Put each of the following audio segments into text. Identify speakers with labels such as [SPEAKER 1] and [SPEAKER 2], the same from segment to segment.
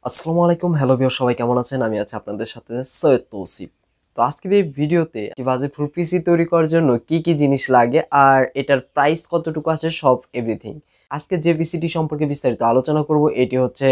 [SPEAKER 1] আসসালামু আলাইকুম, hello viewer, সবাই কেমন আছেন? আমি আছি আপনাদের সাথে সৈয়দ তৌসিফ। তো আজকের এই ভিডিওতে বাজেট ফুল পিসি তৈরি করার জন্য কি কি জিনিস লাগে আর এটার প্রাইস কতটুকু আছে সব এভরিথিং আজকে যে পিসিটি সম্পর্কে বিস্তারিত আলোচনা করব। এটি হচ্ছে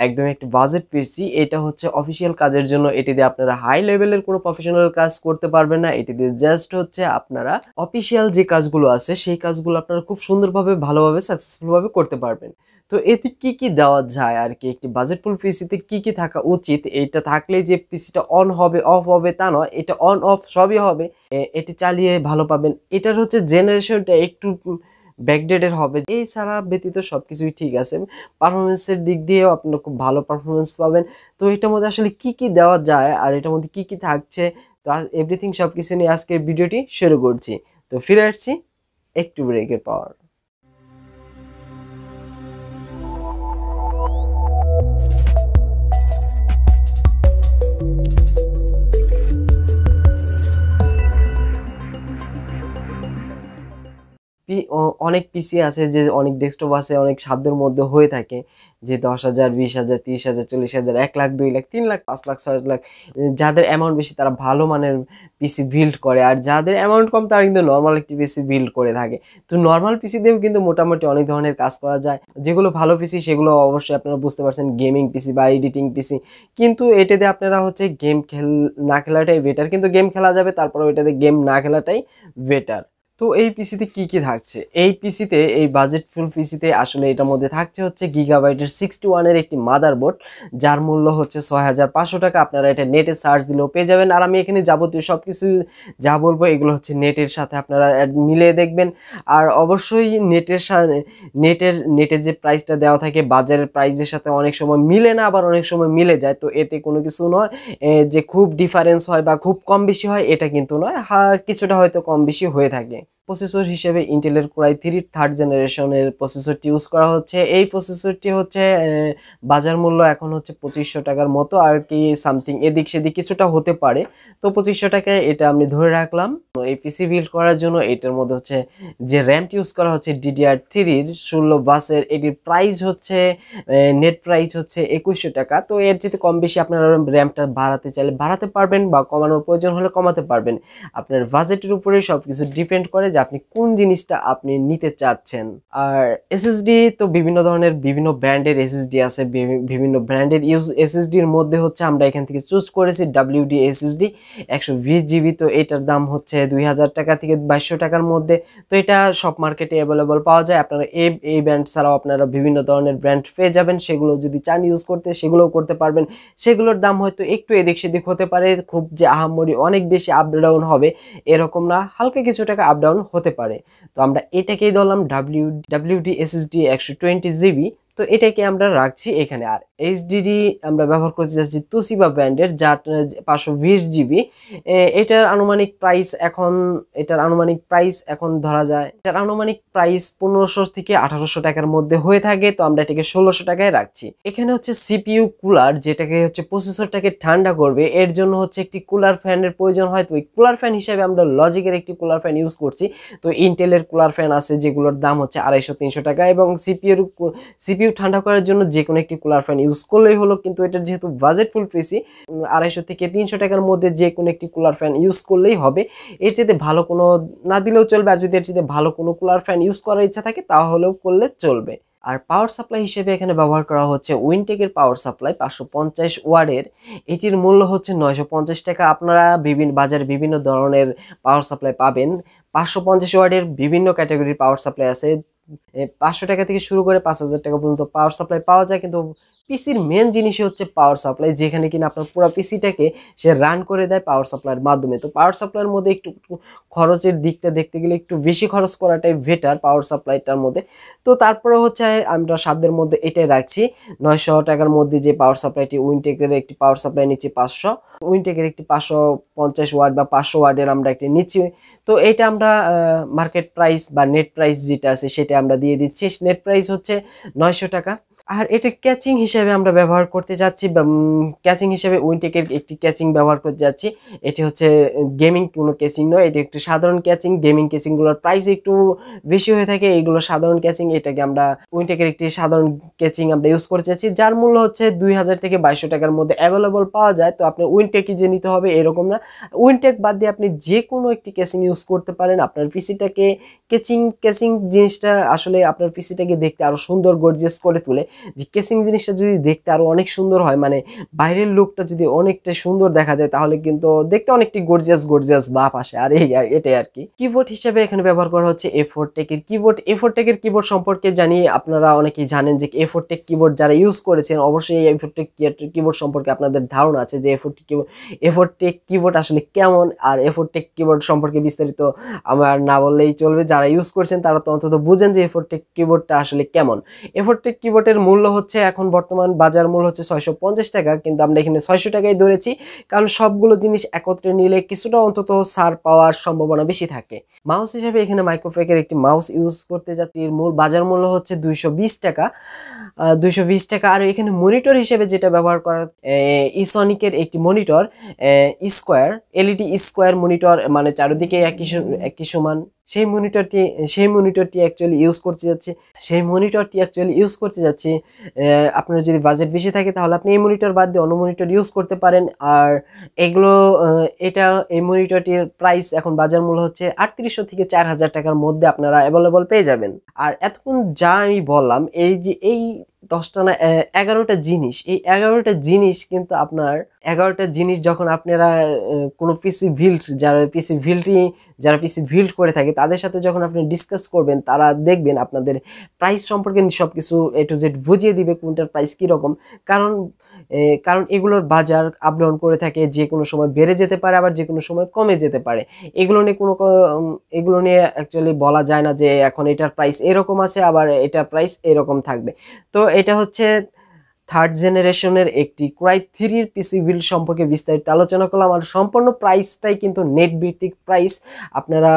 [SPEAKER 1] একদম একটি বাজেট পিসি। এটা হচ্ছে অফিসিয়াল কাজের জন্য। এটি দিয়ে আপনারা হাই লেভেলের কোনো প্রফেশনাল কাজ করতে পারবেন না। এটি দিয়ে জাস্ট হচ্ছে আপনারা অফিসিয়াল যে কাজগুলো আছে সেই কাজগুলো আপনারা খুব সুন্দরভাবে ভালোভাবে সাকসেসফুলভাবে করতে পারবেন। তো এতে কি কি দেওয়া যায় আর কি, একটি বাজেটফুল পিসিতে কি কি থাকা উচিত, এটা থাকলে যে পিসিটা অন হবে অফ হবে তা নয়, এটা অন অফ সবই হবে। এটি চালিয়ে ভালো পাবেন। এটার হচ্ছে জেনারেশনটা একটু ব্যাকডেটেড হবে, এছাড়া ব্যতীত সবকিছুই ঠিক আছে। পারফরমেন্সের দিক দিয়েও আপনারা খুব ভালো পারফরমেন্স পাবেন। তো এটার মধ্যে আসলে কি কি দেওয়া যায় আর এটার মধ্যে কি কি থাকছে, তো এভরিথিং সবকিছু নিয়ে আজকের ভিডিওটি শুরু করছি। তো ফিরে আসছি একটু ব্রেকের পাওয়ার। অনেক পিসি আছে, যে অনেক ডেস্কটপ আছে, অনেক সাধ্যের মধ্যে হয়ে থাকে, যে 10,000, 20,000, 30,000, 40,000, 1 লাখ, 2 লাখ, 3 লাখ, 5 লাখ, 6 লাখ। যাদের অ্যামাউন্ট বেশি তারা ভালো মানের পিসি বিল্ড করে, আর যাদের অ্যামাউন্ট কম তারা কিন্তু নর্মাল একটি পিসি বিল্ড করে থাকে। তো নর্মাল পিসি দিয়েও কিন্তু মোটামুটি অনেক ধরনের কাজ করা যায়। যেগুলো ভালো পিসি সেগুলো অবশ্যই আপনারা বুঝতে পারছেন, গেমিং পিসি বা এডিটিং পিসি। কিন্তু এটাতে আপনারা হচ্ছে গেম না খেলাটাই বেটার, কিন্তু গেম খেলা যাবে, তারপরে এটাতে গেম না খেলাটাই বেটার। তো এই পিসিতে কি কি থাকছে, এই পিসিতে, এই বাজেট ফুল পিসিতে আসলে এটার মধ্যে থাকছে হচ্ছে গিগাবাইটের 61 এর একটি মাদারবোর্ড, যার মূল্য হচ্ছে 6,500 টাকা। আপনারা এটা নেটে সার্চ দিলেও পেয়ে যাবেন। আর আমি এখানে যাবতীয় সব কিছু যা বলবো এগুলো হচ্ছে নেটের সাথে আপনারা মিলিয়ে দেখবেন। আর অবশ্যই নেটের যে প্রাইসটা দেওয়া থাকে বাজারের প্রাইসের সাথে অনেক সময় মিলে না, আবার অনেক সময় মিলে যায়। তো এতে কোনো কিছু নয় যে খুব ডিফারেন্স হয় বা খুব কম বেশি হয়, এটা কিন্তু নয়। কিছুটা হয়তো কম বেশি হয়ে থাকে। প্রসেসর হিসেবে ইন্টেলের কোরাই 3 থার্ড জেনারেশনের প্রসেসরটি ইউজ করা হচ্ছে। এই প্রসেসরটি হচ্ছে বাজার মূল্য এখন হচ্ছে 2500 টাকার মতো আর কি, সামথিং এদিক সেদিক কিছুটা হতে পারে। তো 2500 টাকায় এটা আমি ধরে রাখলাম। এই পিসি বিল্ড করার জন্য এটার মধ্যে হচ্ছে যে র্যামটি ইউজ করা হচ্ছে DDR3 16 বাসের। এটির প্রাইস হচ্ছে নেট প্রাইস হচ্ছে 2100 টাকা। তো এর যেতে কম বেশি আপনারা র্যামটা বাড়াতে চাইলে বাড়াতে পারবেন বা কমানোর প্রয়োজন হলে কমাতে পারবেন। আপনার বাজেটের উপরে সবকিছু ডিপেন্ড করে যে আপনি কোন জিনিসটা আপনি নিতে চাচ্ছেন। আর এসএসডি তো বিভিন্ন ধরনের বিভিন্ন ব্র্যান্ডের এসএসডি আছে, বিভিন্ন ব্র্যান্ডের এসএসডির মধ্যে হচ্ছে আমরা এখান থেকে চুজ করেছি WD SSD 120 GB। তো এটার দাম হচ্ছে 2000 টাকা থেকে 2200 টাকার মধ্যে। তো এটা সব মার্কেটে অ্যাভেলেবল পাওয়া যায়। আপনারা এই ব্র্যান্ড ছাড়াও আপনারা বিভিন্ন ধরনের ব্র্যান্ড পেয়ে যাবেন, সেগুলো যদি চান ইউজ করতে সেগুলোও করতে পারবেন। সেগুলোর দাম হয়তো একটু এদিক সেদিক হতে পারে, খুব যে আহামরি অনেক বেশি আপ ডাউন হবে এরকম না, হালকা কিছু টাকা আপ ডাউন হতে পারে। তো আমরা এটাকেই ধরলাম WD SSD 120 GB। তো এটাকে আমরা রাখছি এখানে। আর এইচডিডি আমরা ব্যবহার করতে যাচ্ছি তোশিবা ব্র্যান্ডের, যার 520 GB। এটার আনুমানিক প্রাইস এখন ধরা যায়, এটার আনুমানিক প্রাইস 1500 থেকে 1800 টাকার মধ্যে হয়ে থাকে। তো আমরা এটাকে 1600 টাকায় রাখছি। এখানে হচ্ছে সিপিইউ কুলার, যেটাকে হচ্ছে প্রসেসরটাকে ঠান্ডা করবে, এর জন্য হচ্ছে একটি কুলার ফ্যানের প্রয়োজন হয়। তো এই কুলার ফ্যান হিসেবে আমরা লজিকের একটি কুলার ফ্যান ইউজ করছি। তো ইন্টেলের কুলার ফ্যান আছে যেগুলোর দাম হচ্ছে 250-300 টাকা, এবং সিপিইউ ঠান্ডা করার জন্য যে কোনো একটি কুলার ফ্যান ইউজ করলেই হলো। কিন্তু এটার যেহেতু বাজেটফুল পিসি, 250 থেকে 300 টাকার মধ্যে যে কোনো একটি কুলার ফ্যান ইউজ করলেই হবে। এর চেয়ে ভালো কোনো না দিলেও চলবে, আর যদি এর চেয়ে ভালো কোনো কুলার ফ্যান ইউজ করার ইচ্ছা থাকে তাহলেও করলে চলবে। আর পাওয়ার সাপ্লাই হিসেবে এখানে ব্যবহার করা হচ্ছে উইনটেকের পাওয়ার সাপ্লাই 550 ওয়াটের। এটির মূল্য হচ্ছে 950 টাকা। আপনারা বাজারে বিভিন্ন ধরনের পাওয়ার সাপ্লাই পাবেন। 550 ওয়াটের বিভিন্ন ক্যাটাগরির পাওয়ার সাপ্লাই আছে। 500 টাকা থেকে শুরু করে 5000 টাকা পর্যন্ত পাওয়ার সাপ্লাই পাওয়া যায়। কিন্তু পিসির মেন জিনিসই হচ্ছে পাওয়ার সাপ্লাই, যেখানে কিনা আপনার পুরো পিসিটাকে সে রান করে দেয় পাওয়ার সাপ্লাইয়ের মাধ্যমে। তো পাওয়ার সাপ্লাইয়ের মধ্যে একটু খরচের দিকটা দেখতে গেলে একটু বেশি খরচ করাটাই বেটার পাওয়ার সাপ্লাইটার মধ্যে। তো তারপরে হচ্ছে আমরা সাধ্যের মধ্যে এটাই রাখছি 900 টাকার মধ্যে যে পাওয়ার সাপ্লাইটি, উইনটেকের একটি পাওয়ার সাপ্লাই নিচ্ছি 500, উইনটেকের একটি 550 ওয়াট বা 500 ওয়াটের আমরা একটি নিচ্ছি। তো এটা আমরা মার্কেট প্রাইস বা নেট প্রাইস যেটা আছে সেটা আমরা দিয়ে দিচ্ছি। নেট প্রাইস হচ্ছে 900 টাকা। আর এটা ক্যাচিং হিসেবে আমরা ব্যবহার করতে যাচ্ছি, ক্যাচিং হিসেবে উইনটেকের একটি ক্যাচিং ব্যবহার করতে যাচ্ছি। এটি হচ্ছে গেমিং কোনো ক্যাচিং নয়, এটি একটু সাধারণ ক্যাচিং। গেমিং ক্যাচিংগুলোর প্রাইস একটু বেশি হয়ে থাকে, এইগুলো সাধারণ ক্যাচিং। এটাকে আমরা উইনটেকের একটি সাধারণ ক্যাচিং আমরা ইউজ করতে যাচ্ছি, যার মূল্য হচ্ছে 2000 থেকে 2200 টাকার মধ্যে অ্যাভেলেবল পাওয়া যায়। তো আপনি উইনটেকই যে নিতে হবে এরকম না, উইনটেক বাদ দিয়ে আপনি যে কোনো একটি ক্যাচিং ইউজ করতে পারেন। আপনার পিসিটাকে ক্যাচিং জিনিসটা আসলে আপনার পিসিটাকে দেখতে আরো সুন্দর গর্জিয়াস করে তোলে। যে কেসিং জিনিসটা যদি দেখতে আরো অনেক সুন্দর হয়, মানে বাইরের লুকটা যদি অনেকটা সুন্দর দেখা যায়, তাহলে কিন্তু দেখতে অনেকটি গর্জিয়াস ভাব আসে। আর এটাই আর কি। কিবোর্ড হিসেবে এখানে ব্যবহার করা হচ্ছে A4 টেকের কিবোর্ড। A4 টেকের কিবোর্ড সম্পর্কে জানি আপনারা অনেকেই জানেন যে A4 টেক কিবোর্ড যারা ইউজ করেছেন অবশ্যই এই A4 টেক কিবোর্ড সম্পর্কে আপনাদের ধারণা আছে যে A4 টেক কিবোর্ড আসলে কেমন। আর A4 টেক কিবোর্ড সম্পর্কে বিস্তারিত আমার না বললেই চলবে, যারা ইউজ করছেন তারা তো অন্তত বুঝেন যে A4 টেক কিবোর্ডটা আসলে কেমন। A4 টেক কিবোর্ডের মূল্য হচ্ছে এখন বর্তমান বাজার মূল্য হচ্ছে 650 টাকা, কিন্তু আমরা এখানে 600 টাকায় ধরেছি, কারণ সবগুলো জিনিস একত্রে নিলে কিছুটা অন্তত ছাড় পাওয়ার সম্ভাবনা বেশি থাকে। মাউস হিসেবে এখানে মাইক্রোফ্যাকের একটি মাউস ইউজ করতে যাচ্ছি, এর বাজার মূল্য হচ্ছে 220 টাকা। 220 টাকা। আর এখানে মনিটর হিসেবে যেটা ব্যবহার করা, ইসনিকের একটি monitor, square LED square monitor, মানে চারিদিকে একই সমান। সেই মনিটরটি অ্যাকচুয়ালি ইউজ করতে যাচ্ছি। আপনার যদি বাজেট বেশি থাকে তাহলে আপনি এই মনিটর বাদ দিয়ে অন্য মনিটর ইউজ করতে পারেন। আর এগুলো এই মনিটরটির প্রাইস এখন বাজার মূল্য হচ্ছে 3800 থেকে 4000 টাকার মধ্যে আপনারা অ্যাভেলেবল পেয়ে যাবেন। আর এতক্ষণ যা আমি বললাম, এই 10টা না 11টা জিনিস, এই 11টা জিনিস কিন্তু আপনার 11টা জিনিস যখন আপনারা কোনো যারা পিসি বিল্ড করে থাকে তাদের সাথে যখন আপনি ডিসকাস করবেন, তারা দেখবেন আপনাদের প্রাইস সম্পর্কে সবকিছু A to Z বুঝিয়ে দিবে কোনটার প্রাইস কীরকম। কারণ এগুলোর বাজার আপ ডাউন করে থাকে, যে কোনো সময় বেড়ে যেতে পারে, আবার যে কোনো সময় কমে যেতে পারে। এগুলো নিয়ে অ্যাকচুয়ালি বলা যায় না যে এখন এটার প্রাইস এরকম আছে আবার এটার প্রাইস এরকম থাকবে। তো এটা হচ্ছে থার্ড জেনারেশনের একটি Core i3 পিসি বিল্ড সম্পর্কে বিস্তারিত আলোচনা করলাম। আর সম্পূর্ণ প্রাইসটাই কিন্তু নেট ভিত্তিক প্রাইস। আপনারা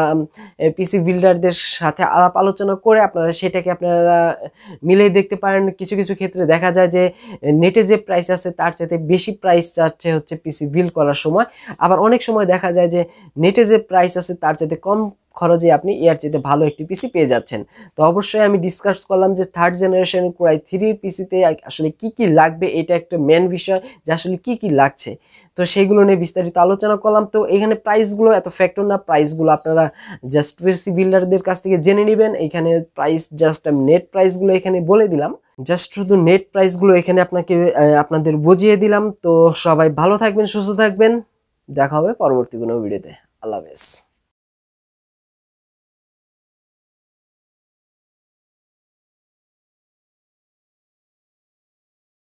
[SPEAKER 1] পিসি বিল্ডারদের সাথে আলাপ আলোচনা করে আপনারা সেটাকে আপনারা মিলিয়ে দেখতে পারেন। কিছু কিছু ক্ষেত্রে দেখা যায় যে নেটে যে প্রাইস আছে তার চাইতে বেশি প্রাইস চাচ্ছে হচ্ছে পিসি বিল্ড করার সময়। আবার অনেক সময় দেখা যায় যে নেটে যে প্রাইস আছে তার চাইতে কম খরচে আপনি এর চাইতে ভালো একটি পিসি পেয়ে যাচ্ছেন। তো অবশ্যই আমি ডিসকাস করলাম যে থার্ড জেনারেশন Core i3 পিসিতে আসলে কি লাগবে, এটা একটা মেন বিষয় যে আসলে কি লাগছে। তো সেইগুলো নিয়ে বিস্তারিত আলোচনা করলাম। তো এখানে প্রাইসগুলো এত ফ্যাক্টর না, প্রাইসগুলো আপনারা জাস্ট পিসি বিল্ডারদের কাছ থেকে জেনে নেবেন। এখানে প্রাইস জাস্ট আমি নেট প্রাইসগুলো এখানে বলে দিলাম, জাস্ট শুধু নেট প্রাইসগুলো এখানে আপনাদের বুঝিয়ে দিলাম। তো সবাই ভালো থাকবেন, সুস্থ থাকবেন, দেখা হবে পরবর্তী কোনো ভিডিওতে। আল্লাহ হাফেজ।